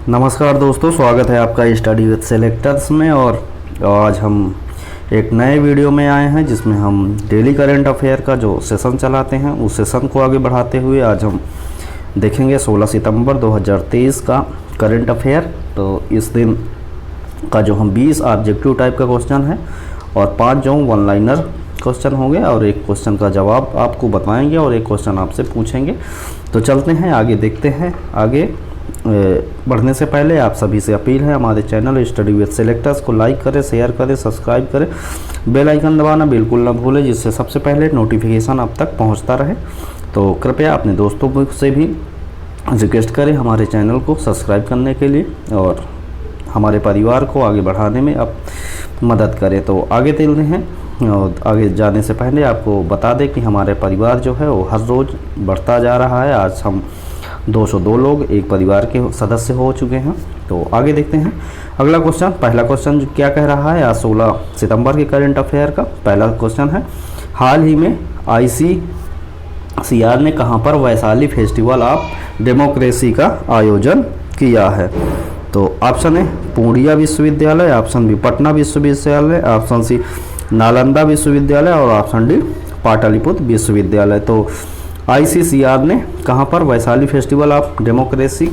नमस्कार दोस्तों, स्वागत है आपका स्टडी विद सेलेक्टर्स में। और आज हम एक नए वीडियो में आए हैं जिसमें हम डेली करंट अफेयर का जो सेशन चलाते हैं उस सेशन को आगे बढ़ाते हुए आज हम देखेंगे 16 सितंबर 2023 का करंट अफेयर। तो इस दिन का जो हम 20 ऑब्जेक्टिव टाइप का क्वेश्चन है और 5 जो वन लाइनर क्वेश्चन होंगे और एक क्वेश्चन का जवाब आपको बताएंगे और एक क्वेश्चन आपसे पूछेंगे। तो चलते हैं आगे, देखते हैं। आगे बढ़ने से पहले आप सभी से अपील है, हमारे चैनल स्टडी विद सेलेक्टर्स को लाइक करें, शेयर करें, सब्सक्राइब करें, बेल आइकन दबाना बिल्कुल ना भूलें, जिससे सबसे पहले नोटिफिकेशन आप तक पहुंचता रहे। तो कृपया अपने दोस्तों से भी रिक्वेस्ट करें हमारे चैनल को सब्सक्राइब करने के लिए और हमारे परिवार को आगे बढ़ाने में आप मदद करें। तो आगे चलते हैं और आगे जाने से पहले आपको बता दें कि हमारे परिवार जो है वो हर रोज़ बढ़ता जा रहा है। आज हम 202 लोग एक परिवार के सदस्य हो चुके हैं। तो आगे देखते हैं अगला क्वेश्चन। पहला क्वेश्चन क्या कह रहा है, आज 16 सितंबर के करंट अफेयर का पहला क्वेश्चन है, हाल ही में ICCR ने कहां पर वैशाली फेस्टिवल ऑफ डेमोक्रेसी का आयोजन किया है? तो ऑप्शन है पूर्णिया विश्वविद्यालय, ऑप्शन बी पटना विश्वविद्यालय, ऑप्शन सी नालंदा विश्वविद्यालय और ऑप्शन डी पाटलिपुत्र विश्वविद्यालय। तो ICCR ने कहां पर वैशाली फेस्टिवल ऑफ डेमोक्रेसी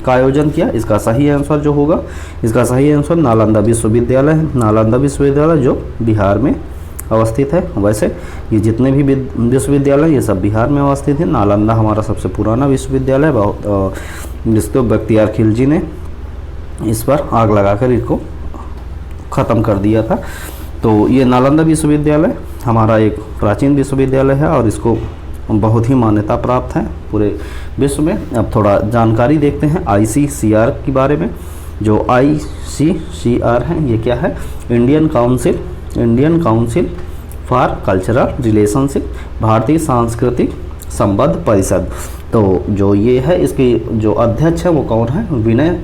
का आयोजन किया? इसका सही आंसर जो होगा, इसका सही आंसर नालंदा विश्वविद्यालय है। नालंदा विश्वविद्यालय जो बिहार में अवस्थित है। वैसे ये जितने भी विश्वविद्यालय ये सब बिहार में अवस्थित है। नालंदा हमारा सबसे पुराना विश्वविद्यालय, जिसको बख्तियार खिलजी ने इस पर आग लगाकर इसको ख़त्म कर दिया था। तो ये नालंदा विश्वविद्यालय हमारा एक प्राचीन विश्वविद्यालय है और इसको बहुत ही मान्यता प्राप्त है पूरे विश्व में। अब थोड़ा जानकारी देखते हैं ICCR के बारे में। जो ICCR है ये क्या है? Indian council for cultural relationship, भारतीय सांस्कृतिक संबंध परिषद। तो जो ये है इसकी जो अध्यक्ष है वो कौन है? विनय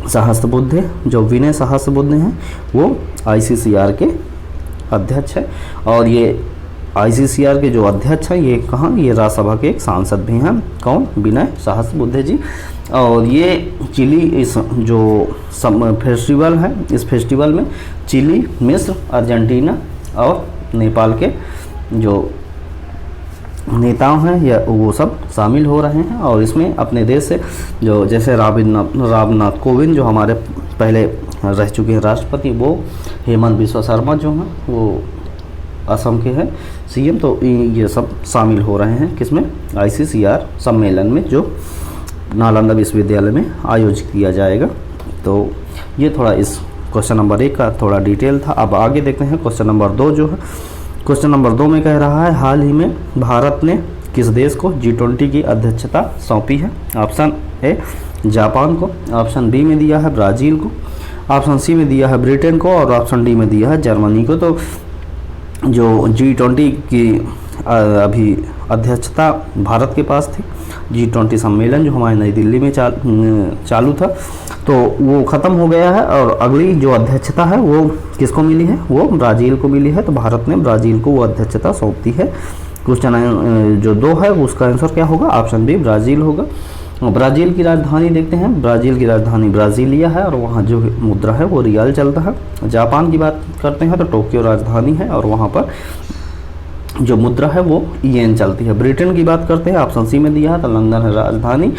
सहस्त्रबुद्धे। जो विनय सहस्त्रबुद्धे हैं वो ICCR के अध्यक्ष है। और ये ICCR के जो अध्यक्ष हैं ये कहाँ? ये राज्यसभा के एक सांसद भी हैं। कौन? विनय सहस्त्रबुद्धे जी। और ये चिली इस जो फेस्टिवल है, इस फेस्टिवल में चिली, मिस्र, अर्जेंटीना और नेपाल के जो नेताओं हैं या वो सब शामिल हो रहे हैं। और इसमें अपने देश से जो जैसे रामनाथ कोविंद जो हमारे पहले रह चुके हैं राष्ट्रपति, वो हेमंत बिस्वा शर्मा जो हैं वो असम के हैं CM। तो ये सब शामिल हो रहे हैं किसमें? ICCR सम्मेलन में जो नालंदा विश्वविद्यालय में आयोजित किया जाएगा। तो ये थोड़ा इस क्वेश्चन नंबर 1 का थोड़ा डिटेल था। अब आगे देखते हैं क्वेश्चन नंबर 2 जो है। क्वेश्चन नंबर 2 में कह रहा है, हाल ही में भारत ने किस देश को G20 की अध्यक्षता सौंपी है? ऑप्शन ए जापान को, ऑप्शन बी में दिया है ब्राज़ील को, ऑप्शन सी में दिया है ब्रिटेन को और ऑप्शन डी में दिया है जर्मनी को। तो जो G20 की अभी अध्यक्षता भारत के पास थी, G20 सम्मेलन जो हमारे नई दिल्ली में चालू था, तो वो ख़त्म हो गया है और अगली जो अध्यक्षता है वो किसको मिली है? वो ब्राज़ील को मिली है। तो भारत ने ब्राज़ील को वो अध्यक्षता सौंपती है। क्वेश्चन जो 2 है उसका आंसर क्या होगा? ऑप्शन बी ब्राज़ील होगा। ब्राज़ील की राजधानी देखते हैं। ब्राज़ील की राजधानी ब्राज़ीलिया है और वहाँ जो मुद्रा है वो रियाल चलता है। जापान की बात करते हैं तो टोक्यो राजधानी है और वहाँ पर जो मुद्रा है वो येन चलती है। ब्रिटेन की बात करते हैं, ऑप्शन सी में दिया है तो लंदन है राजधानी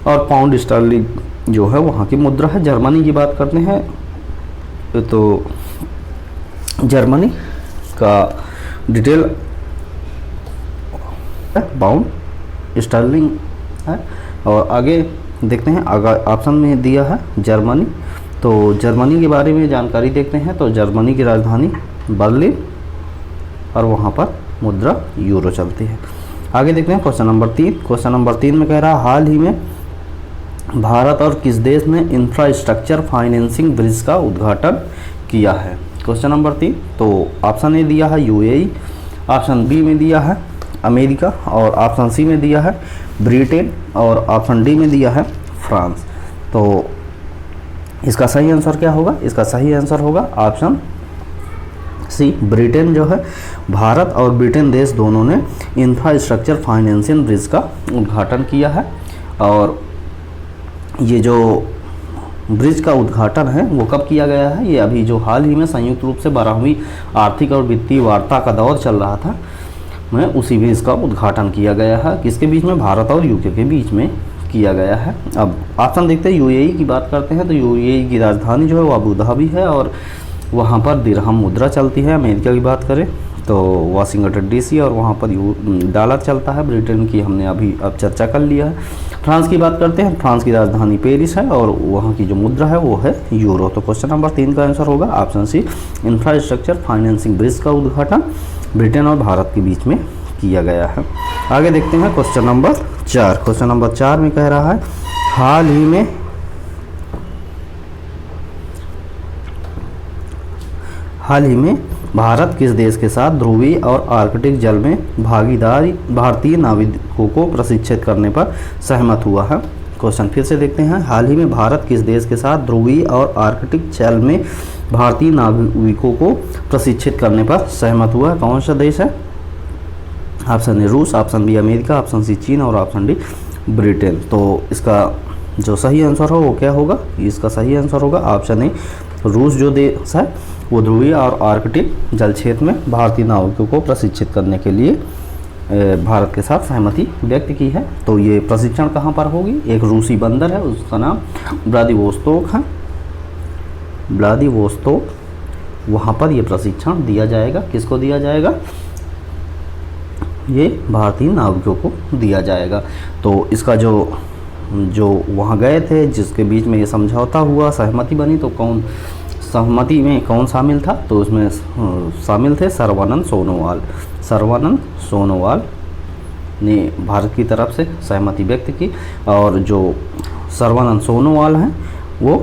और पाउंड स्टर्लिंग जो है वहाँ की मुद्रा है। जर्मनी की बात करते हैं तो जर्मनी का डिटेल पाउंड स्टर्लिंग है। और आगे देखते हैं, ऑप्शन में दिया है जर्मनी। तो जर्मनी के बारे में जानकारी देखते हैं। तो जर्मनी की राजधानी बर्लिन और वहाँ पर मुद्रा यूरो चलती है। आगे देखते हैं क्वेश्चन नंबर 3। क्वेश्चन नंबर 3 में कह रहा है, हाल ही में भारत और किस देश ने इंफ्रास्ट्रक्चर फाइनेंसिंग ब्रिज का उद्घाटन किया है? Question number 3। तो ऑप्शन ए दिया है UAE, ऑप्शन बी में दिया है अमेरिका और ऑप्शन सी में दिया है ब्रिटेन और ऑप्शन डी में दिया है फ्रांस। तो इसका सही आंसर क्या होगा? इसका सही आंसर होगा ऑप्शन सी ब्रिटेन। जो है भारत और ब्रिटेन देश दोनों ने इंफ्रास्ट्रक्चर फाइनेंसिंग ब्रिज का उद्घाटन किया है। और ये जो ब्रिज का उद्घाटन है वो कब किया गया है? ये अभी जो हाल ही में संयुक्त रूप से 12वीं आर्थिक और वित्तीय वार्ता का दौर चल रहा था, में उसी में इसका उद्घाटन किया गया है। किसके बीच में? भारत और यूके के बीच में किया गया है। अब ऑप्शन देखते हैं, यूएई की बात करते हैं तो यूएई की राजधानी जो है वो अबू धाबी है और वहाँ पर दिरहम मुद्रा चलती है। अमेरिका की बात करें तो वाशिंगटन डीसी और वहाँ पर डॉलर चलता है। ब्रिटेन की हमने अब चर्चा कर लिया है। फ्रांस की बात करते हैं, फ्रांस की राजधानी पेरिस है और वहाँ की जो मुद्रा है वो है यूरो। तो क्वेश्चन नंबर 3 का आंसर होगा option C, infrastructure financing bridge का उद्घाटन ब्रिटेन और भारत के बीच में किया गया है। आगे देखते हैं क्वेश्चन नंबर 4। क्वेश्चन नंबर 4 में कह रहा है हाल ही में भारत किस देश के साथ ध्रुवीय और आर्कटिक जल में भागीदारी भारतीय नाविकों को प्रशिक्षित करने पर सहमत हुआ है? क्वेश्चन फिर से देखते हैं, हाल ही में भारत किस देश के साथ ध्रुवीय और आर्कटिक जल में भारतीय नाविकों को प्रशिक्षित करने पर सहमत हुआ है? कौन सा देश है? ऑप्शन ए रूस, option B America, option C चीन और ऑप्शन डी ब्रिटेन। तो इसका जो सही आंसर हो वो क्या होगा? इसका सही आंसर होगा ऑप्शन ए, रूस जो देश है वो ध्रुवीय और आर्कटिक जल क्षेत्र में भारतीय नाविकों को प्रशिक्षित करने के लिए भारत के साथ सहमति व्यक्त की है। तो ये प्रशिक्षण कहाँ पर होगी? एक रूसी बंदर है, उसका नाम व्लादिवोस्तोक है, व्लादिवोस्तोक, वहाँ पर ये प्रशिक्षण दिया जाएगा। किसको दिया जाएगा? ये भारतीय नाविकों को दिया जाएगा। तो इसका जो वहाँ गए थे जिसके बीच में ये समझौता हुआ, सहमति बनी, तो सहमति में कौन शामिल था? तो उसमें शामिल थे सर्बानंद सोनोवाल। सर्बानंद सोनोवाल ने भारत की तरफ से सहमति व्यक्त की और जो सर्बानंद सोनोवाल हैं वो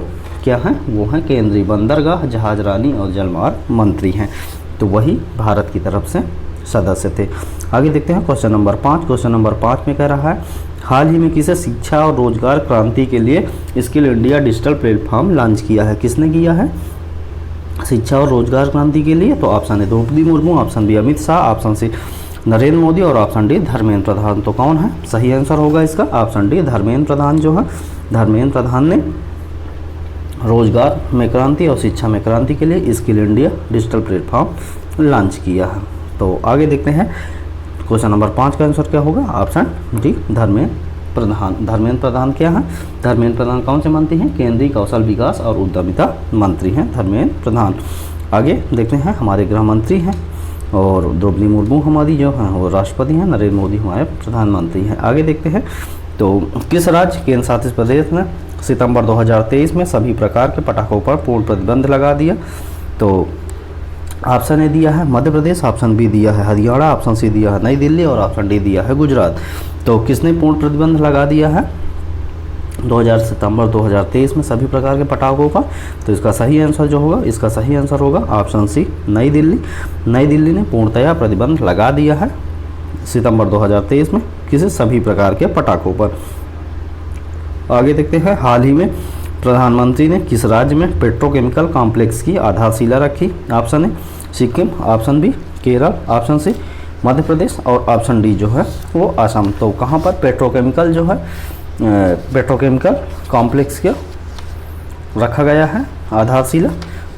क्या हैं? वो हैं केंद्रीय बंदरगाह, जहाजरानी और जलमार्ग मंत्री हैं। तो वही भारत की तरफ से सदस्य थे। आगे देखते हैं क्वेश्चन नंबर 5। क्वेश्चन नंबर 5 में कह रहा है हाल ही में किसे शिक्षा और रोजगार क्रांति के लिए skill India digital platform launch किया है? किसने किया है शिक्षा और रोजगार क्रांति के लिए? तो option A Draupadi Murmu, option B Amit Shah, option C Narendra Modi और ऑप्शन डी धर्मेंद्र प्रधान। तो कौन है? सही आंसर होगा इसका ऑप्शन डी, धर्मेंद्र प्रधान जो है, धर्मेंद्र प्रधान ने रोजगार में क्रांति और शिक्षा में क्रांति के लिए skill India digital platform launch किया है। तो आगे देखते हैं क्वेश्चन नंबर 5 का आंसर क्या होगा? Option D Dharmendra Pradhan. धर्मेंद्र प्रधान क्या है? धर्मेंद्र प्रधान कौन से मंत्री हैं? केंद्रीय कौशल विकास और उद्यमिता मंत्री हैं धर्मेंद्र प्रधान। आगे देखते हैं हमारे गृह मंत्री हैं और द्रौपदी मुर्मू हमारी जो हैं वो राष्ट्रपति हैं, नरेंद्र मोदी हमारे प्रधानमंत्री हैं। आगे देखते हैं तो किस राज्य केंद्र शासित प्रदेश ने सितंबर 2023 में सभी प्रकार के पटाखों पर पूर्ण प्रतिबंध लगा दिया? तो ऑप्शन ए दिया है मध्य प्रदेश, ऑप्शन बी दिया है हरियाणा, ऑप्शन सी दिया है नई दिल्ली और ऑप्शन डी दिया है गुजरात। तो किसने पूर्ण प्रतिबंध लगा दिया है सितंबर 2023 में सभी प्रकार के पटाखों का? तो इसका सही आंसर जो होगा, इसका सही आंसर होगा ऑप्शन सी नई दिल्ली। नई दिल्ली ने पूर्णतया प्रतिबंध लगा दिया है सितंबर 2023 में किसी सभी प्रकार के पटाखों पर। आगे देखते हैं हाल ही में प्रधानमंत्री ने किस राज्य में पेट्रोकेमिकल कॉम्प्लेक्स की आधारशिला रखी? Option A Sikkim, option B Kerala, option C Madhya Pradesh और ऑप्शन डी जो है वो असम। तो कहाँ पर पेट्रोकेमिकल जो है पेट्रोकेमिकल कॉम्प्लेक्स का रखा गया है आधारशिला?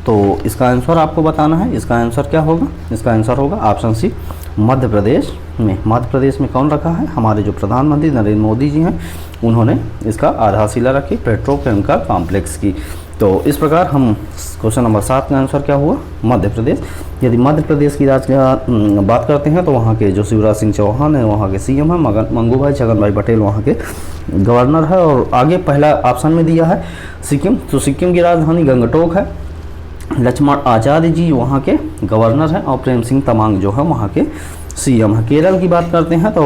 तो इसका आंसर आपको बताना है। इसका आंसर क्या होगा? इसका आंसर होगा ऑप्शन सी मध्य प्रदेश में। मध्य प्रदेश में कौन रखा है? हमारे जो प्रधानमंत्री नरेंद्र मोदी जी हैं उन्होंने इसका आधारशिला रखी पेट्रोकेमिकल कॉम्प्लेक्स की। तो इस प्रकार हम क्वेश्चन नंबर 7 का आंसर क्या हुआ? मध्य प्रदेश। यदि मध्य प्रदेश की राज्य बात करते हैं तो वहाँ के जो शिवराज सिंह चौहान है वहाँ के सीएम हैं, मंगू भाई छगन भाई पटेल वहाँ के गवर्नर है। और आगे पहला ऑप्शन में दिया है सिक्किम, तो सिक्किम की राजधानी गंगटोक है। लक्ष्मण आचार्य जी वहाँ के गवर्नर हैं और प्रेम सिंह तमांग जो है वहाँ के सीएम है। केरल की बात करते हैं तो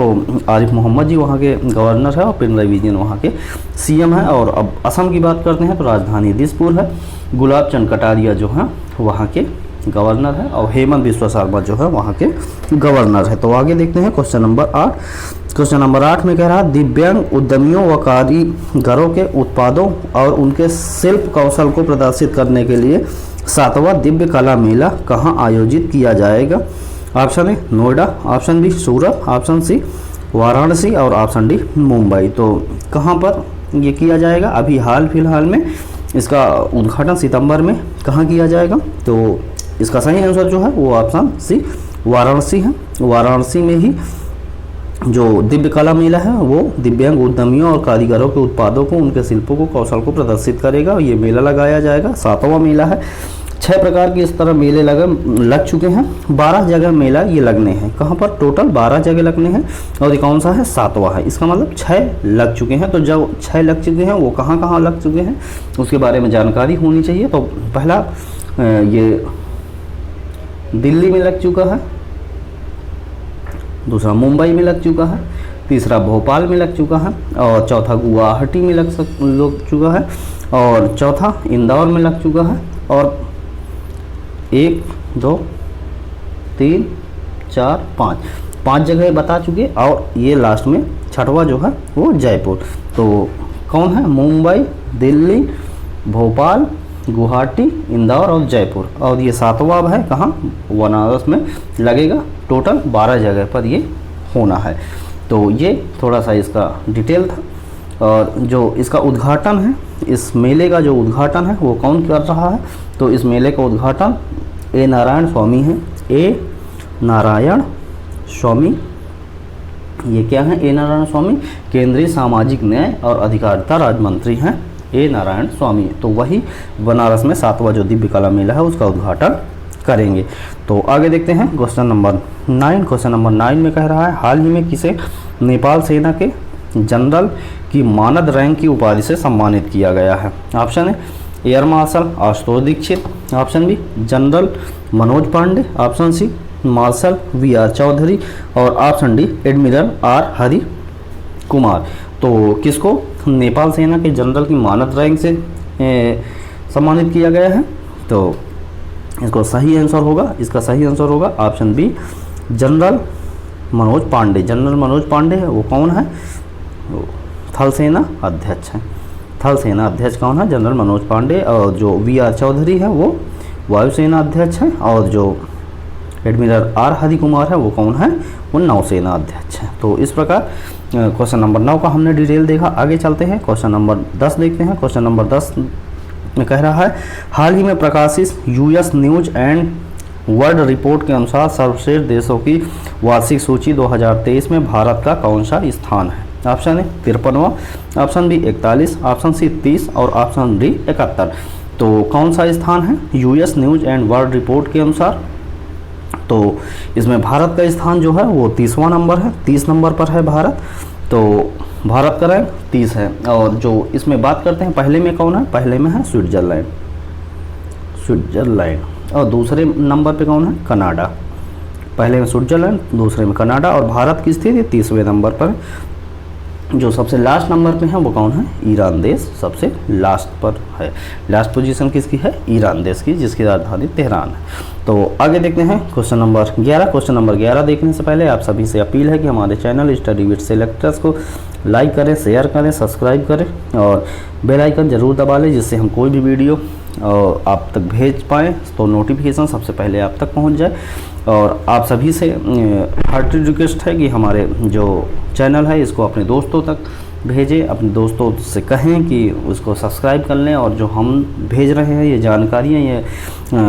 आरिफ मोहम्मद जी वहाँ के गवर्नर है और पिनराई विजयन वहाँ के सीएम है। और अब असम की बात करते हैं तो राजधानी दिसपुर है। गुलाब चंद कटारिया जो है वहाँ के गवर्नर है और हेमंत बिस्वा शर्मा जो है वहाँ के गवर्नर है। तो आगे देखते हैं क्वेश्चन नंबर 8। क्वेश्चन नंबर 8 में कह रहा है दिव्यांग उद्यमियों व कारीगरों के उत्पादों और उनके शिल्प कौशल को प्रदर्शित करने के लिए 7वां दिव्य कला मेला कहाँ आयोजित किया जाएगा? Option A Noida, option B Surat, option C Varanasi और ऑप्शन डी मुंबई। तो कहाँ पर ये किया जाएगा? अभी हाल फिलहाल में इसका उद्घाटन सितंबर में कहाँ किया जाएगा? तो इसका सही आंसर जो है वो ऑप्शन सी वाराणसी है। वाराणसी में ही जो दिव्य कला मेला है वो दिव्यांग उद्यमियों और कारीगरों के उत्पादों को, उनके शिल्पों को, कौशल को प्रदर्शित करेगा। ये मेला लगाया जाएगा, 7वां मेला है। 6 प्रकार के इस तरह मेले लग चुके हैं। 12 जगह मेला ये लगने हैं। कहाँ पर? टोटल 12 जगह लगने हैं और ये कौन सा है? 7वां है। इसका मतलब 6 लग चुके हैं। तो जब 6 लग चुके हैं वो कहाँ कहाँ लग चुके हैं उसके बारे में जानकारी होनी चाहिए। तो पहला ये दिल्ली में लग चुका है, दूसरा मुंबई में लग चुका है, तीसरा भोपाल में लग चुका है और चौथा गुवाहाटी में लग चुका है और चौथा इंदौर में लग चुका है और 1 2 3 4 5 जगह बता चुके और ये लास्ट में 6वां जो है वो जयपुर। तो कौन है? मुंबई, दिल्ली, भोपाल, गुवाहाटी, इंदौर और जयपुर। और ये 7वां है कहाँ? बनारस में लगेगा। टोटल 12 जगह पर ये होना है। तो ये थोड़ा सा इसका डिटेल था। और जो इसका उद्घाटन है, इस मेले का जो उद्घाटन है वो कौन कर रहा है? तो इस मेले का उद्घाटन ए नारायण स्वामी है। ए नारायण स्वामी, ये क्या है? ए नारायण स्वामी केंद्रीय सामाजिक न्याय और अधिकारिता राज्य मंत्री हैं ए नारायण स्वामी। तो वही बनारस में 7वां जो दिव्य कला मेला है उसका उद्घाटन करेंगे। तो आगे देखते हैं क्वेश्चन नंबर 9। क्वेश्चन नंबर 9 में कह रहा है हाल ही में किसे नेपाल सेना के जनरल की मानद रैंक की उपाधि से सम्मानित किया गया है? ऑप्शन है air marshal Ashutosh Dikshit, option B general Manoj Pandey, option C marshal VR Chaudhary और option D admiral R Hari Kumar. तो किसको नेपाल सेना के जनरल की मानद रैंक से सम्मानित किया गया है? तो इसको सही आंसर होगा, इसका सही आंसर होगा option B general Manoj Pandey. General Manoj Pandey है वो कौन है? थल सेना अध्यक्ष हैं। थल सेना अध्यक्ष कौन है? जनरल मनोज पांडे। और जो VR चौधरी है वो वायुसेना अध्यक्ष हैं और जो एडमिरल R हरि कुमार है वो कौन है? वो नौसेना अध्यक्ष हैं। तो इस प्रकार क्वेश्चन नंबर 9 का हमने डिटेल देखा। आगे चलते हैं क्वेश्चन नंबर 10 देखते हैं। क्वेश्चन नंबर 10 में कह रहा है हाल ही में प्रकाशित US news and world report के अनुसार सर्वश्रेष्ठ देशों की वार्षिक सूची 2023 में भारत का कौन सा स्थान है? ऑप्शन है 53वां, ऑप्शन बी 41, ऑप्शन सी 30 और ऑप्शन डी 71। तो कौन सा स्थान है US news and world report के अनुसार? तो इसमें भारत का स्थान जो है वो 30वां नंबर है, 30 नंबर पर है भारत। तो भारत का रैंक 30 है। और जो इसमें बात करते हैं पहले में कौन है? पहले में है स्विट्जरलैंड और दूसरे नंबर पे कौन है? कनाडा। पहले में स्विट्जरलैंड, दूसरे में कनाडा और भारत की स्थिति 30वें नंबर पर। जो सबसे लास्ट नंबर पे है वो कौन है? ईरान देश सबसे लास्ट पर है। लास्ट पोजीशन किसकी है? ईरान देश की, जिसकी राजधानी तेहरान है। तो आगे देखते हैं क्वेश्चन नंबर 11। क्वेश्चन नंबर 11 देखने से पहले आप सभी से अपील है कि हमारे चैनल स्टडी विद सेलेक्टर्स को लाइक करें, शेयर करें, सब्सक्राइब करें और बेल आइकन ज़रूर दबा लें, जिससे हम कोई भी वीडियो आप तक भेज पाएँ तो नोटिफिकेशन सबसे पहले आप तक पहुँच जाए। और आप सभी से हार्टी रिक्वेस्ट है कि हमारे जो चैनल है इसको अपने दोस्तों तक भेजें, अपने दोस्तों से कहें कि उसको सब्सक्राइब कर लें। और जो हम भेज रहे हैं ये जानकारियाँ ये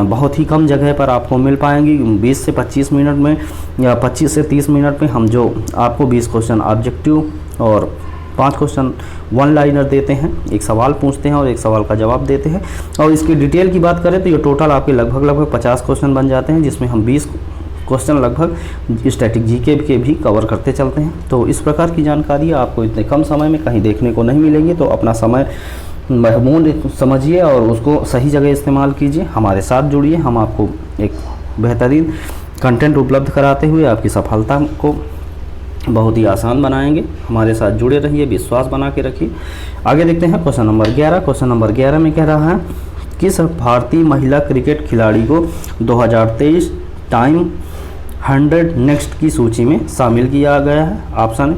बहुत ही कम जगह पर आपको मिल पाएंगी। 20 से 25 मिनट में या 25 से 30 मिनट में हम जो आपको 20 क्वेश्चन ऑब्जेक्टिव और 5 क्वेश्चन वन लाइनर देते हैं, एक सवाल पूछते हैं और एक सवाल का जवाब देते हैं। और इसकी डिटेल की बात करें तो ये टोटल आपके लगभग 50 क्वेश्चन बन जाते हैं, जिसमें हम 20 क्वेश्चन लगभग स्टैटिक जीके के भी कवर करते चलते हैं। तो इस प्रकार की जानकारी आपको इतने कम समय में कहीं देखने को नहीं मिलेंगी। तो अपना समय महमूद समझिए और उसको सही जगह इस्तेमाल कीजिए। हमारे साथ जुड़िए, हम आपको एक बेहतरीन कंटेंट उपलब्ध कराते हुए आपकी सफलता को बहुत ही आसान बनाएंगे। हमारे साथ जुड़े रहिए, विश्वास बना के रखिए। आगे देखते हैं क्वेश्चन नंबर 11। क्वेश्चन नंबर 11 में कह रहा है किस भारतीय महिला क्रिकेट खिलाड़ी को 2023 टाइम 100 नेक्स्ट की सूची में शामिल किया गया है? Option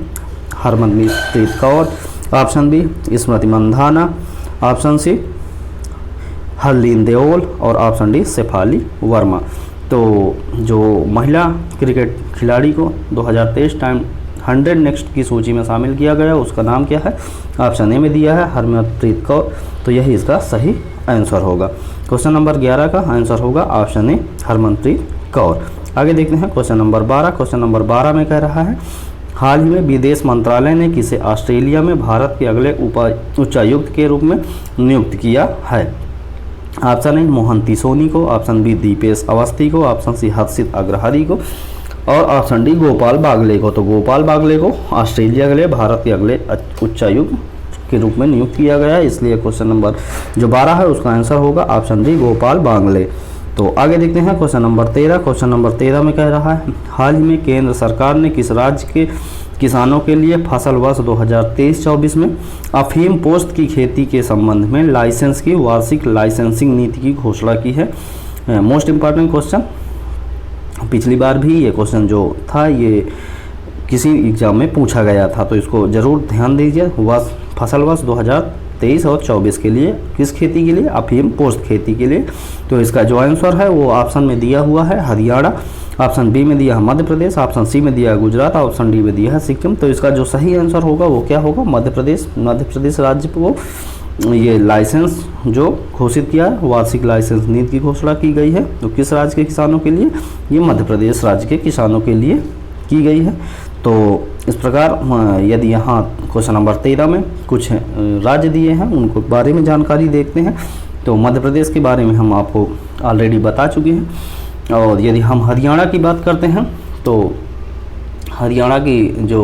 Harmanpreet Kaur, option B Smriti Mandhana, option C Harleen Deol और ऑप्शन डी शेफाली वर्मा। तो जो महिला क्रिकेट खिलाड़ी को 2023 टाइम 100 नेक्स्ट की सूची में शामिल किया गया, उसका नाम क्या है? ऑप्शन ए में दिया है हरमनप्रीत कौर, तो यही इसका सही आंसर होगा। क्वेश्चन नंबर 11 का आंसर होगा ऑप्शन ए हरमनप्रीत कौर। आगे देखते हैं क्वेश्चन नंबर 12। क्वेश्चन नंबर 12 में कह रहा है हाल ही में विदेश मंत्रालय ने किसे ऑस्ट्रेलिया में भारत के अगले उच्चायुक्त के रूप में नियुक्त किया है? ऑप्शन ए मोहंती सोनी को, ऑप्शन बी दीपेश अवस्थी को, ऑप्शन सी हर्षित अग्रहरी को और ऑप्शन डी गोपाल बागले को। तो गोपाल बागले को ऑस्ट्रेलिया के लिए भारत के अगले उच्चायुक्त के रूप में नियुक्त किया गया है, इसलिए क्वेश्चन नंबर जो 12 है उसका आंसर होगा ऑप्शन डी गोपाल बागले। तो आगे देखते हैं क्वेश्चन नंबर 13। क्वेश्चन नंबर 13 में कह रहा है हाल ही में केंद्र सरकार ने किस राज्य के किसानों के लिए फसल वर्ष 2023-24 में अफीम पोस्त की खेती के संबंध में लाइसेंस की वार्षिक लाइसेंसिंग नीति की घोषणा की है? मोस्ट इम्पॉर्टेंट क्वेश्चन, पिछली बार भी ये क्वेश्चन जो था ये किसी एग्जाम में पूछा गया था, तो इसको ज़रूर ध्यान दीजिए। फसल वर्ष 2023 और 24 के लिए किस खेती के लिए? अफीम पोस्त खेती के लिए। तो इसका जो आंसर है वो ऑप्शन में दिया हुआ है हरियाणा, ऑप्शन बी में दिया है मध्य प्रदेश, ऑप्शन सी में दिया है गुजरात, ऑप्शन डी में दिया है सिक्किम। तो इसका जो सही आंसर होगा वो क्या होगा? मध्य प्रदेश राज्य को ये लाइसेंस जो घोषित किया है, वार्षिक लाइसेंस नीति की घोषणा की गई है। तो किस राज्य के किसानों के लिए? ये मध्य प्रदेश राज्य के किसानों के लिए की गई है। तो इस प्रकार यदि यहाँ क्वेश्चन नंबर 13 में कुछ राज्य दिए हैं उनको बारे में जानकारी देखते हैं। तो मध्य प्रदेश के बारे में हम आपको ऑलरेडी बता चुके हैं। और यदि हम हरियाणा की बात करते हैं तो हरियाणा की जो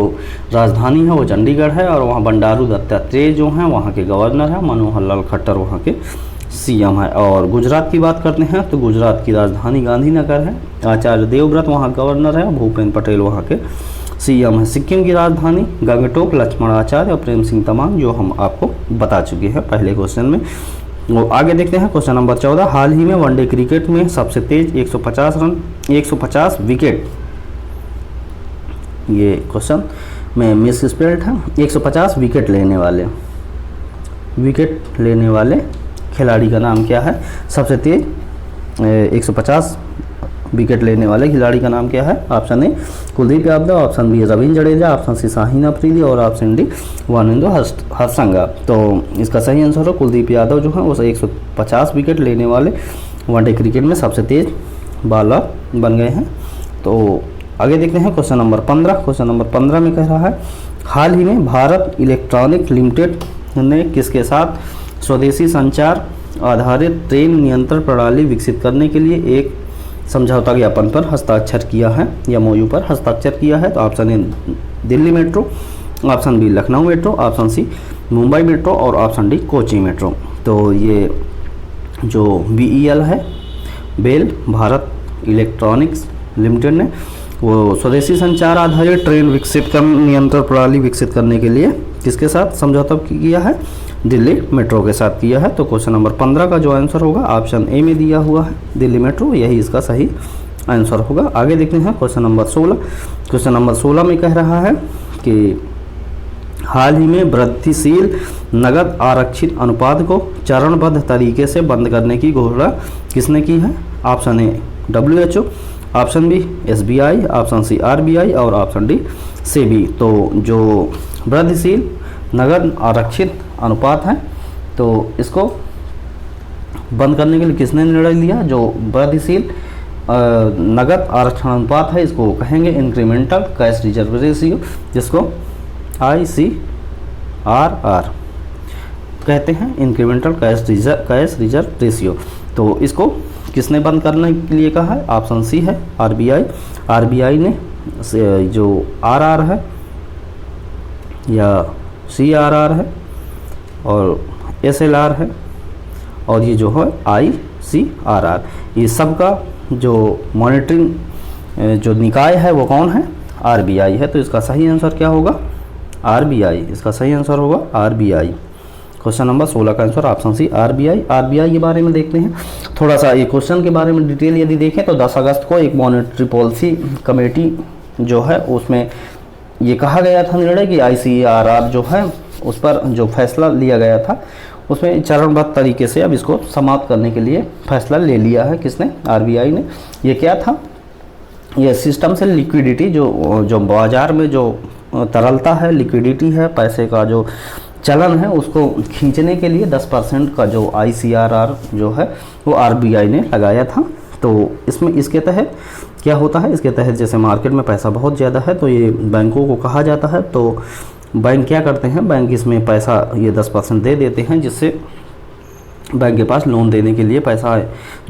राजधानी है वो चंडीगढ़ है और वहाँ बंडारू दत्तात्रेय जो हैं वहाँ के गवर्नर हैं, मनोहर लाल खट्टर वहाँ के सीएम है। और गुजरात की बात करते हैं तो गुजरात की राजधानी गांधीनगर है, आचार्य देवव्रत वहाँ गवर्नर है, भूपेन्द्र पटेल वहाँ के सीएम है। सिक्किम की राजधानी गंगटोक, लक्ष्मण आचार्य और प्रेम सिंह तमांग जो हम आपको बता चुके हैं पहले क्वेश्चन में। वो आगे देखते हैं क्वेश्चन नंबर 14। हाल ही में वनडे क्रिकेट में सबसे तेज 150 विकेट, ये क्वेश्चन में मिस स्पेल्ड है, 150 विकेट लेने वाले खिलाड़ी का नाम क्या है? सबसे तेज 150 विकेट लेने वाले खिलाड़ी का नाम क्या है? Option A Kuldeep Yadav, option B Ravindra Jadeja, option C Shaheen Afridi और ऑप्शन डी वानिंदो हरसंगा। तो इसका सही आंसर है कुलदीप यादव जो है वो 150 विकेट लेने वाले वनडे क्रिकेट में सबसे तेज बॉलर बन गए हैं। तो आगे देखते हैं क्वेश्चन नंबर 15। क्वेश्चन नंबर 15 में कह रहा है हाल ही में भारत इलेक्ट्रॉनिक लिमिटेड ने किसके साथ स्वदेशी संचार आधारित ट्रेन नियंत्रण प्रणाली विकसित करने के लिए एक समझौता ज्ञापन पर हस्ताक्षर किया है या MOU पर हस्ताक्षर किया है? तो option A Delhi metro, option B Lucknow metro, option C Mumbai metro और ऑप्शन डी कोची मेट्रो। तो ये जो BEL है, बेल भारत इलेक्ट्रॉनिक्स लिमिटेड ने वो स्वदेशी संचार आधारित ट्रेन नियंत्रण प्रणाली विकसित करने के लिए किसके साथ समझौता किया है? दिल्ली मेट्रो के साथ किया है। तो क्वेश्चन नंबर 15 का जो आंसर होगा ऑप्शन ए में दिया हुआ है दिल्ली मेट्रो, यही इसका सही आंसर होगा। आगे देखते हैं क्वेश्चन नंबर 16। क्वेश्चन नंबर 16 में कह रहा है कि हाल ही में वृद्धिशील नगद आरक्षित अनुपात को चरणबद्ध तरीके से बंद करने की घोषणा किसने की है? Option A WHO, option B SBI, option C RBI और ऑप्शन डी SEBI। तो जो वृद्धिशील नगद आरक्षित अनुपात है तो इसको बंद करने के लिए किसने निर्णय लिया? जो वृद्धिशील नगद आरक्षण अनुपात है इसको कहेंगे इंक्रीमेंटल कैश रिजर्व रेशियो, जिसको ICRR कहते हैं, इंक्रीमेंटल कैश रिजर्व रेशियो। तो इसको किसने बंद करने के लिए कहा है? ऑप्शन सी है RBI ने जो RR है या CRR है और SLR है और ये जो है ICRR, ये सब का जो मॉनिटरिंग जो निकाय है वो कौन है? RBI है। तो इसका सही आंसर क्या होगा? RBI, इसका सही आंसर होगा RBI। क्वेश्चन नंबर 16 का आंसर ऑप्शन सी RBI के बारे में देखते हैं थोड़ा सा। ये क्वेश्चन के बारे में डिटेल यदि देखें तो 10 अगस्त को एक मॉनेटरी पॉलिसी कमेटी जो है उसमें ये कहा गया था निर्णय कि ICRR जो है उस पर जो फैसला लिया गया था उसमें चरणबद्ध तरीके से अब इसको समाप्त करने के लिए फैसला ले लिया है। किसने? RBI ने। ये क्या था? ये सिस्टम से लिक्विडिटी जो बाज़ार में जो तरलता है, लिक्विडिटी है, पैसे का जो चलन है उसको खींचने के लिए 10% का जो ICRR जो है वो RBI ने लगाया था। तो इसमें इसके तहत क्या होता है, इसके तहत जैसे मार्केट में पैसा बहुत ज़्यादा है तो ये बैंकों को कहा जाता है, तो बैंक क्या करते हैं, बैंक इसमें पैसा ये 10% दे देते हैं, जिससे बैंक के पास लोन देने के लिए पैसा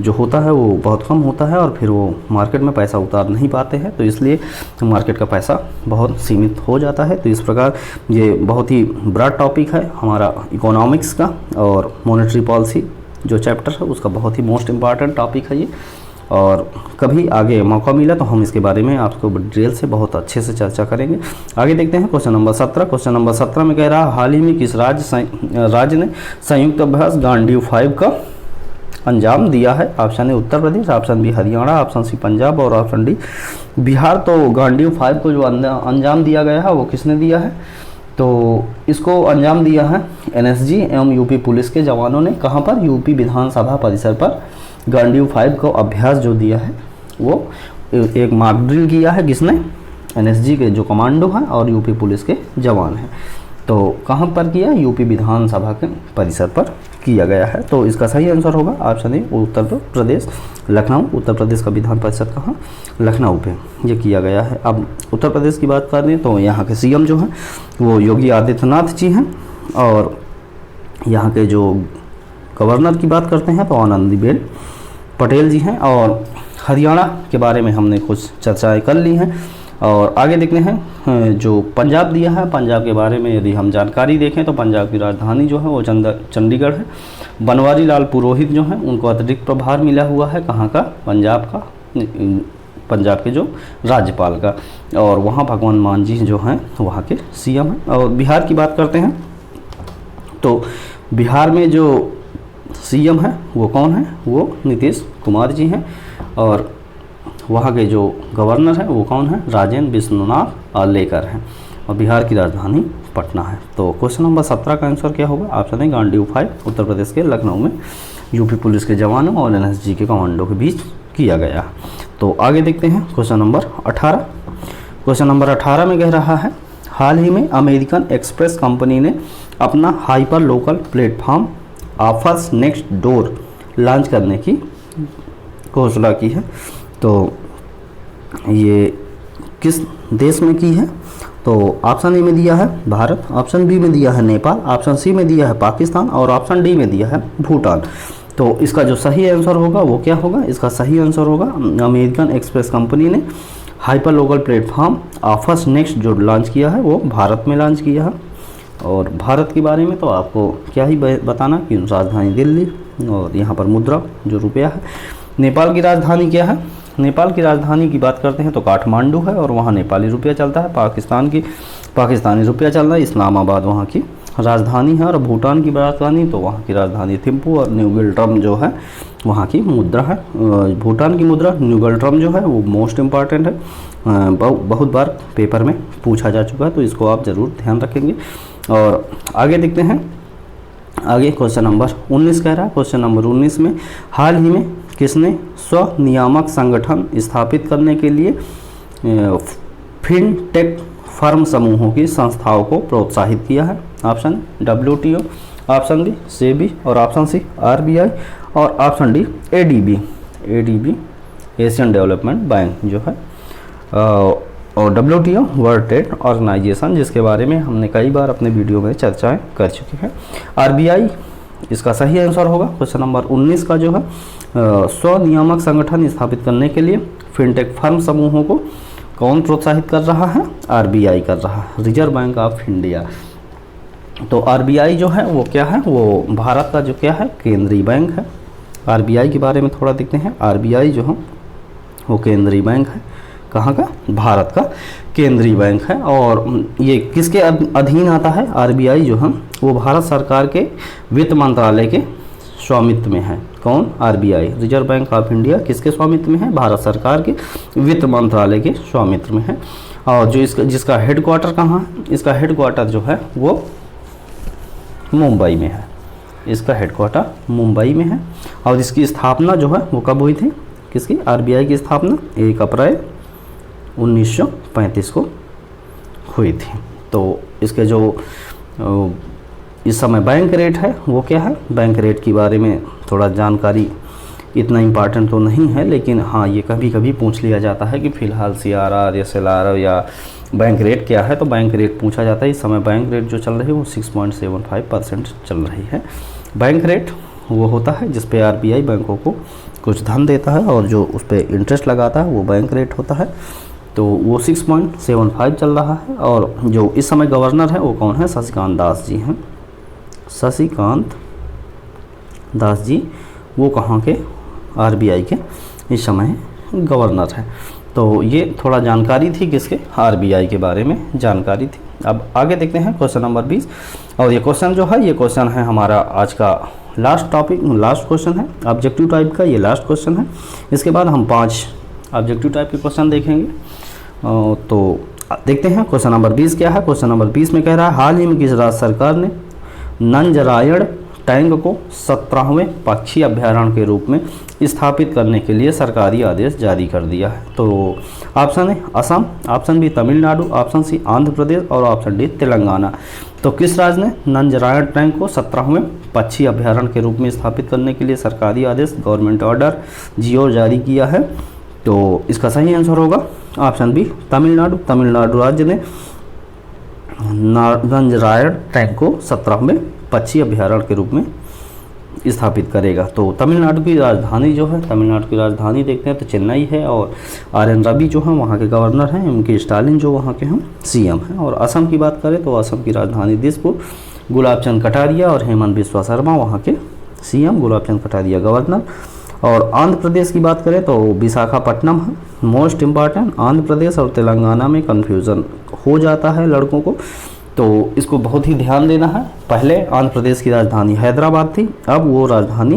जो होता है वो बहुत कम होता है और फिर वो मार्केट में पैसा उतार नहीं पाते हैं, तो इसलिए मार्केट का पैसा बहुत सीमित हो जाता है। तो इस प्रकार ये बहुत ही बड़ा टॉपिक है हमारा इकोनॉमिक्स का, और मॉनेटरी पॉलिसी जो चैप्टर है उसका बहुत ही मोस्ट इम्पॉर्टेंट टॉपिक है ये, और कभी आगे मौका मिला तो हम इसके बारे में आपको डिटेल से बहुत अच्छे से चर्चा करेंगे। आगे देखते हैं क्वेश्चन नंबर 17। क्वेश्चन नंबर 17 में कह रहा है हाल ही में किस राज्य ने संयुक्त अभ्यास गांडीव 5 का अंजाम दिया है। Option A Uttar Pradesh, option B Haryana, option C Punjab और ऑप्शन डी बिहार। तो गांडीव 5 को जो अंजाम दिया गया है वो किसने दिया है, तो इसको अंजाम दिया है NSG एवं यूपी पुलिस के जवानों ने। कहाँ पर, यूपी विधानसभा परिसर पर गांडीव 5 को अभ्यास जो दिया है वो एक मॉक ड्रिल किया है, किसने, NSG के जो कमांडो हैं और यूपी पुलिस के जवान हैं। तो कहाँ पर किया, यूपी विधानसभा के परिसर पर किया गया है। तो इसका सही आंसर होगा ऑप्शन ए उत्तर प्रदेश, लखनऊ। उत्तर प्रदेश का विधान परिषद कहाँ, लखनऊ पे ये किया गया है। अब उत्तर प्रदेश की बात कर रहे हैं तो यहाँ के CM जो हैं वो योगी आदित्यनाथ जी हैं, और यहाँ के जो गवर्नर की बात करते हैं तो आनंदीबेन पटेल जी हैं। और हरियाणा के बारे में हमने कुछ चर्चाएं कर ली हैं, और आगे देखते हैं जो पंजाब दिया है। पंजाब के बारे में यदि हम जानकारी देखें तो पंजाब की राजधानी जो है वो चंडीगढ़ है। बनवारी लाल पुरोहित जो हैं उनको अतिरिक्त प्रभार मिला हुआ है, कहाँ का, पंजाब का, पंजाब के जो राज्यपाल का, और वहाँ भगवान मान जी जो हैं वहाँ के CM हैं। और बिहार की बात करते हैं तो बिहार में जो CM है वो कौन है, वो नीतीश कुमार जी हैं, और वहाँ के जो गवर्नर हैं वो कौन है, राजेंद्र विश्वनाथ आर्लेकर हैं, और बिहार की राजधानी पटना है। तो क्वेश्चन नंबर 17 का आंसर क्या होगा, ऑप्शन है गांडीव 5 उत्तर प्रदेश के लखनऊ में यूपी पुलिस के जवानों और NSG के कमांडो के बीच किया गया। तो आगे देखते हैं क्वेश्चन नंबर 18। क्वेश्चन नंबर 18 में कह रहा है हाल ही में अमेरिकन एक्सप्रेस कंपनी ने अपना hyper local platform offers next door launch करने की घोषणा की है। तो ये किस देश में की है, तो ऑप्शन ए में दिया है भारत, ऑप्शन बी में दिया है नेपाल, ऑप्शन सी में दिया है पाकिस्तान और ऑप्शन डी में दिया है भूटान। तो इसका जो सही आंसर होगा वो क्या होगा, इसका सही आंसर होगा अमेरिकन एक्सप्रेस कंपनी ने hyper local platform offers next जो लॉन्च किया है वो भारत में लॉन्च किया है। और भारत के बारे में तो आपको क्या ही बताना कि राजधानी दिल्ली, और यहाँ पर मुद्रा जो रुपया है। नेपाल की राजधानी क्या है, नेपाल की राजधानी की बात करते हैं तो काठमांडू है, और वहाँ नेपाली रुपया चलता है। पाकिस्तानी रुपया चल रहा है, इस्लामाबाद वहाँ की राजधानी है। और भूटान की राजधानी तो वहाँ की राजधानी थिम्पू, और न्यूगिल ट्रम जो है वहाँ की मुद्रा है। भूटान की मुद्रा न्यूगिल ट्रम जो है वो मोस्ट इम्पॉर्टेंट है, बहुत बार पेपर में पूछा जा चुका है, तो इसको आप ज़रूर ध्यान रखेंगे। और आगे देखते हैं, आगे क्वेश्चन नंबर 19 कह रहा है। क्वेश्चन नंबर 19 में हाल ही में किसने स्वनियामक संगठन स्थापित करने के लिए फिनटेक फर्म समूहों की संस्थाओं को प्रोत्साहित किया है। Option WTO, option B SEBI, और ऑप्शन सी RBI, और option D ADB Asian development bank जो है, और WTO वर्ल्ड ट्रेड ऑर्गेनाइजेशन, जिसके बारे में हमने कई बार अपने वीडियो में चर्चाएं कर चुके हैं। RBI इसका सही आंसर होगा। क्वेश्चन नंबर 19 का जो है स्वनियामक संगठन स्थापित करने के लिए फिनटेक फर्म समूहों को कौन प्रोत्साहित कर रहा है, RBI कर रहा है, रिजर्व बैंक ऑफ इंडिया। तो RBI जो है वो क्या है, वो भारत का जो क्या है, केंद्रीय बैंक है। RBI के बारे में थोड़ा देखते हैं। RBI जो है वो केंद्रीय बैंक है, कहाँ का, भारत का केंद्रीय बैंक है। और ये किसके अधीन आता है, RBI जो है वो भारत सरकार के वित्त मंत्रालय के स्वामित्व में है। कौन, RBI reserve bank of India किसके स्वामित्व में है, भारत सरकार के वित्त मंत्रालय के स्वामित्व में है। और जो जिसका हेडक्वार्टर कहाँ है, इसका हेडक्वार्टर जो है वो मुंबई में है, इसका हेडक्वार्टर मुंबई में है। और इसकी स्थापना जो है वो कब हुई थी, किसकी, RBI की स्थापना 1 अप्रैल 1935 को हुई थी। तो इसके जो इस समय बैंक रेट है वो क्या है, बैंक रेट के बारे में थोड़ा जानकारी इतना इम्पॉर्टेंट तो नहीं है, लेकिन हाँ ये कभी कभी पूछ लिया जाता है कि फ़िलहाल CRR SLR या बैंक रेट क्या है, तो बैंक रेट पूछा जाता है। इस समय बैंक रेट जो चल रही है वो 6.75% चल रही है। बैंक रेट वो होता है जिस पे RBI बैंकों को कुछ धन देता है और जो उस पर इंटरेस्ट लगाता है वो बैंक रेट होता है। तो वो 6.75 चल रहा है। और जो इस समय गवर्नर है वो कौन है, शशिकांत दास जी हैं। शशिकांत दास जी वो कहाँ के, RBI के इस समय गवर्नर है। तो ये थोड़ा जानकारी थी किसके, RBI के बारे में जानकारी थी। अब आगे देखते हैं क्वेश्चन नंबर 20। और ये क्वेश्चन जो है, ये क्वेश्चन है हमारा आज का लास्ट टॉपिक, लास्ट क्वेश्चन है ऑब्जेक्टिव टाइप का, ये लास्ट क्वेश्चन है। इसके बाद हम 5 ऑब्जेक्टिव टाइप के क्वेश्चन देखेंगे। तो देखते हैं क्वेश्चन नंबर 20 क्या है। क्वेश्चन नंबर 20 में कह रहा है, हाल ही में किस राज्य सरकार ने नंजरायण टैंक को 17वें पक्षी अभ्यारण्य के रूप में स्थापित करने के लिए सरकारी आदेश जारी कर दिया है। तो ऑप्शन है Assam, option B Tamil Nadu, option C Andhra Pradesh और ऑप्शन डी तेलंगाना। तो किस राज्य ने नंजरायण टैंक को 17वें पक्षी अभ्यारण्य के रूप में स्थापित करने के लिए सरकारी आदेश गवर्नमेंट ऑर्डर GO जारी किया है? तो इसका सही आंसर होगा ऑप्शन बी तमिलनाडु। तमिलनाडु राज्य ने नंजरायण टैंक को 17वें पक्षी अभ्यारण्य के रूप में स्थापित करेगा। तो तमिलनाडु की राजधानी जो है, तमिलनाडु की राजधानी देखते हैं तो चेन्नई है। और RN रवि जो है वहाँ के गवर्नर हैं, MK स्टालिन जो वहाँ के हैं CM हैं। और असम की बात करें तो असम की राजधानी दिसपुर, गुलाब चंद कटारिया और हेमंत बिस्वा शर्मा वहाँ के CM, गुलाब चंद कटारिया गवर्नर। और आंध्र प्रदेश की बात करें तो विशाखापट्टनम है मोस्ट इम्पॉर्टेंट। आंध्र प्रदेश और तेलंगाना में कन्फ्यूज़न हो जाता है लड़कों को, तो इसको बहुत ही ध्यान देना है। पहले आंध्र प्रदेश की राजधानी हैदराबाद थी, अब वो राजधानी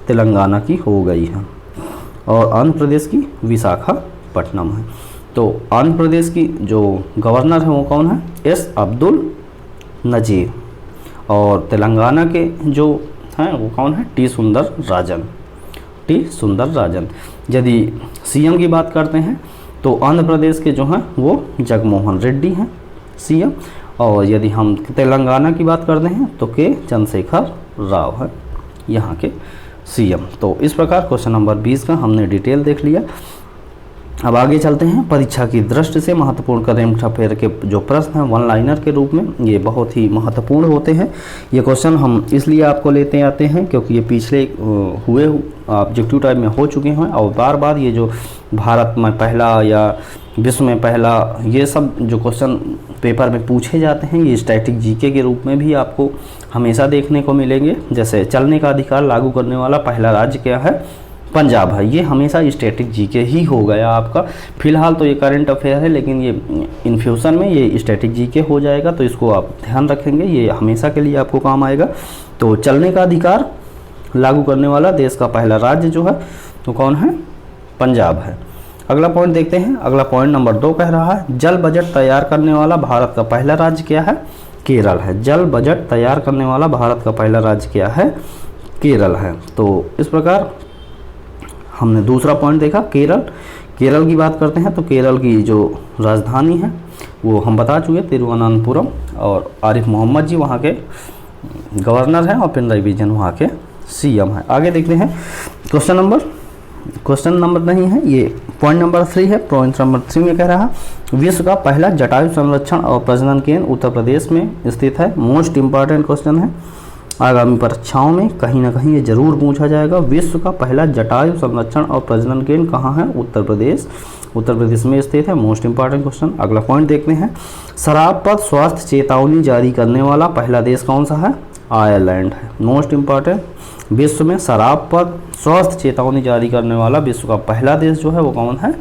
तेलंगाना की हो गई है और आंध्र प्रदेश की विशाखापट्टनम है। तो आंध्र प्रदेश की जो गवर्नर है वो कौन है, S अब्दुल नजीर। और तेलंगाना के जो हैं वो कौन है, T सुंदर राजन। यदि CM की बात करते हैं तो आंध्र प्रदेश के जो हैं वो जगमोहन रेड्डी हैं CM। और यदि हम तेलंगाना की बात करते हैं तो K चंद्रशेखर राव है यहाँ के CM। तो इस प्रकार क्वेश्चन नंबर 20 का हमने डिटेल देख लिया। अब आगे चलते हैं। परीक्षा की दृष्टि से महत्वपूर्ण करेंट अफेयर के जो प्रश्न हैं वन लाइनर के रूप में, ये बहुत ही महत्वपूर्ण होते हैं। ये क्वेश्चन हम इसलिए आपको लेते आते हैं क्योंकि ये पिछले हुए ऑब्जेक्टिव टाइप में हो चुके हैं और बार बार ये जो भारत में पहला या विश्व में पहला, ये सब जो क्वेश्चन पेपर में पूछे जाते हैं ये स्टैटिक GK के रूप में भी आपको हमेशा देखने को मिलेंगे। जैसे चलने का अधिकार लागू करने वाला पहला राज्य क्या है, पंजाब है। ये हमेशा स्टैटिक GK ही हो गया आपका। फिलहाल तो ये करंट अफेयर है, लेकिन ये इन फ्यूचर में ये स्टैटिक GK हो जाएगा, तो इसको आप ध्यान रखेंगे, ये हमेशा के लिए आपको काम आएगा। तो चलने का अधिकार लागू करने वाला देश का पहला राज्य जो है तो कौन है, पंजाब है। अगला पॉइंट देखते हैं। अगला पॉइंट नंबर 2 कह रहा है, जल बजट तैयार करने वाला भारत का पहला राज्य क्या है, केरल है। जल बजट तैयार करने वाला भारत का पहला राज्य क्या है, केरल है। तो इस प्रकार हमने दूसरा पॉइंट देखा केरल। केरल की बात करते हैं तो केरल की जो राजधानी है वो हम बता चुके तिरुवनंतपुरम। और आरिफ मोहम्मद जी वहाँ के गवर्नर हैं और पिनराई विजयन वहाँ के CM हैं। आगे देखते हैं क्वेश्चन नंबर नहीं है, ये पॉइंट नंबर 3 है। पॉइंट नंबर 3 में कह रहा है, विश्व का पहला जटायु संरक्षण और प्रजनन केंद्र उत्तर प्रदेश में स्थित है। मोस्ट इंपॉर्टेंट क्वेश्चन है, आगामी परीक्षाओं में कहीं ना कहीं ये जरूर पूछा जाएगा। विश्व का पहला जटायु संरक्षण और प्रजनन केंद्र कहाँ है, उत्तर प्रदेश में स्थित है। Most important question. अगला पॉइंट देखते हैं, शराब पर स्वास्थ्य चेतावनी जारी करने वाला पहला देश कौन सा है, आयरलैंड है। मोस्ट इंपॉर्टेंट, विश्व में शराब पर स्वास्थ्य चेतावनी जारी करने वाला विश्व का पहला देश जो है वो कौन है,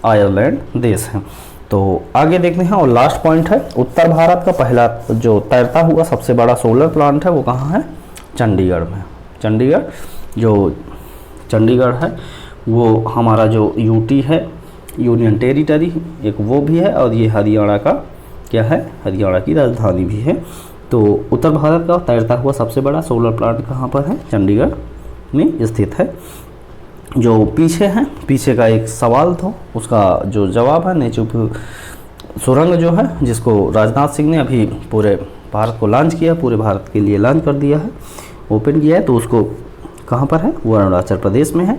आयरलैंड देश है। तो आगे देखते हैं। और लास्ट पॉइंट है, उत्तर भारत का पहला जो तैरता हुआ सबसे बड़ा सोलर प्लांट है वो कहाँ है, चंडीगढ़ में। चंडीगढ़ है वो हमारा जो UT है, यूनियन टेरिटरी, एक वो भी है और ये हरियाणा का क्या है, हरियाणा की राजधानी भी है। तो उत्तर भारत का तैरता हुआ सबसे बड़ा सोलर प्लांट कहाँ पर है, चंडीगढ़ में स्थित है। जो पीछे है, पीछे का एक सवाल था उसका जो जवाब है सुरंग जो है जिसको राजनाथ सिंह ने अभी पूरे भारत को लॉन्च किया, पूरे भारत के लिए लॉन्च कर दिया है, ओपन किया है, तो उसको कहाँ पर है, वो अरुणाचल प्रदेश में है।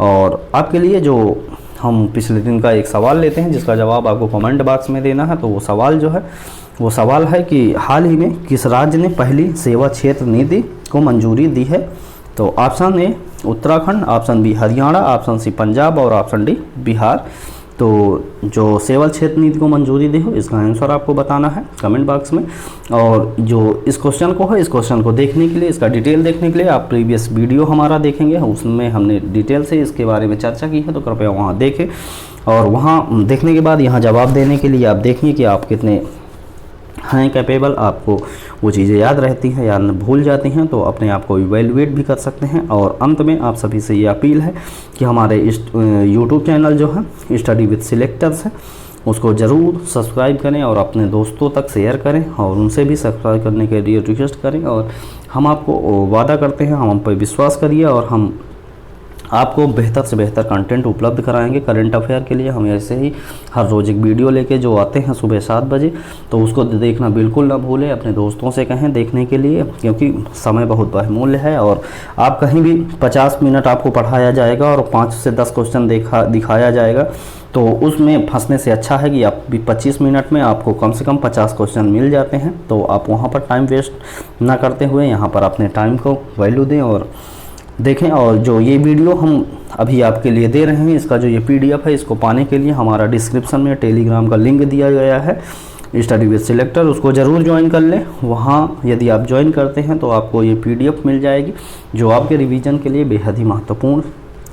और आपके लिए जो हम पिछले दिन का एक सवाल लेते हैं जिसका जवाब आपको कमेंट बॉक्स में देना है, तो वो सवाल जो है वो सवाल है कि हाल ही में किस राज्य ने पहली सेवा क्षेत्र नीति को मंजूरी दी है। तो option A Uttarakhand, option B Haryana, option C Punjab और ऑप्शन डी बिहार। तो जो सेवा क्षेत्र नीति को मंजूरी दी हो इसका आंसर आपको बताना है कमेंट बॉक्स में। और जो इस क्वेश्चन को है, इस क्वेश्चन को देखने के लिए, इसका डिटेल देखने के लिए आप प्रीवियस वीडियो हमारा देखेंगे, उसमें हमने डिटेल से इसके बारे में चर्चा की है, तो कृपया वहाँ देखें। और वहाँ देखने के बाद यहाँ जवाब देने के लिए आप देखिए कि आप कितने हैं कैपेबल, आपको वो चीज़ें याद रहती हैं या भूल जाती हैं, तो अपने आप को इवेलुएट भी कर सकते हैं। और अंत में आप सभी से ये अपील है कि हमारे इस यूट्यूब चैनल जो है स्टडी विद सिलेक्टर्स है उसको ज़रूर सब्सक्राइब करें और अपने दोस्तों तक शेयर करें और उनसे भी सब्सक्राइब करने के लिए रिक्वेस्ट करें। और हम आपको वादा करते हैं, हम पर विश्वास करिए और हम आपको बेहतर से बेहतर कंटेंट उपलब्ध कराएंगे। करंट अफेयर के लिए हम ऐसे ही हर रोज़ एक वीडियो लेके जो आते हैं सुबह 7 बजे, तो उसको देखना बिल्कुल ना भूलें। अपने दोस्तों से कहें देखने के लिए, क्योंकि समय बहुत बहुमूल्य है। और आप कहीं भी 50 मिनट आपको पढ़ाया जाएगा और 5 से 10 क्वेश्चन दिखाया जाएगा, तो उसमें फंसने से अच्छा है कि आप भी 25 मिनट में आपको कम से कम 50 क्वेश्चन मिल जाते हैं। तो आप वहाँ पर टाइम वेस्ट ना करते हुए यहाँ पर अपने टाइम को वैल्यू दें और देखें। और जो ये वीडियो हम अभी आपके लिए दे रहे हैं, इसका जो ये PDF है, इसको पाने के लिए हमारा डिस्क्रिप्शन में टेलीग्राम का लिंक दिया गया है स्टडी विद सिलेक्टर, उसको ज़रूर ज्वाइन कर लें। वहाँ यदि आप ज्वाइन करते हैं तो आपको ये PDF मिल जाएगी जो आपके रिवीजन के लिए बेहद ही महत्वपूर्ण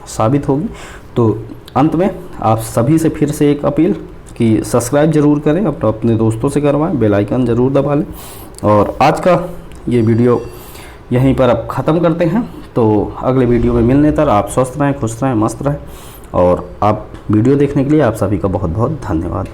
साबित होगी। तो अंत में आप सभी से फिर से एक अपील कि सब्सक्राइब ज़रूर करें, अपने दोस्तों से करवाएं, बेल आइकन ज़रूर दबा लें। और आज का ये वीडियो यहीं पर अब ख़त्म करते हैं। तो अगले वीडियो में मिलने तक आप स्वस्थ रहें, खुश रहें, मस्त रहें। और आप वीडियो देखने के लिए आप सभी का बहुत बहुत धन्यवाद।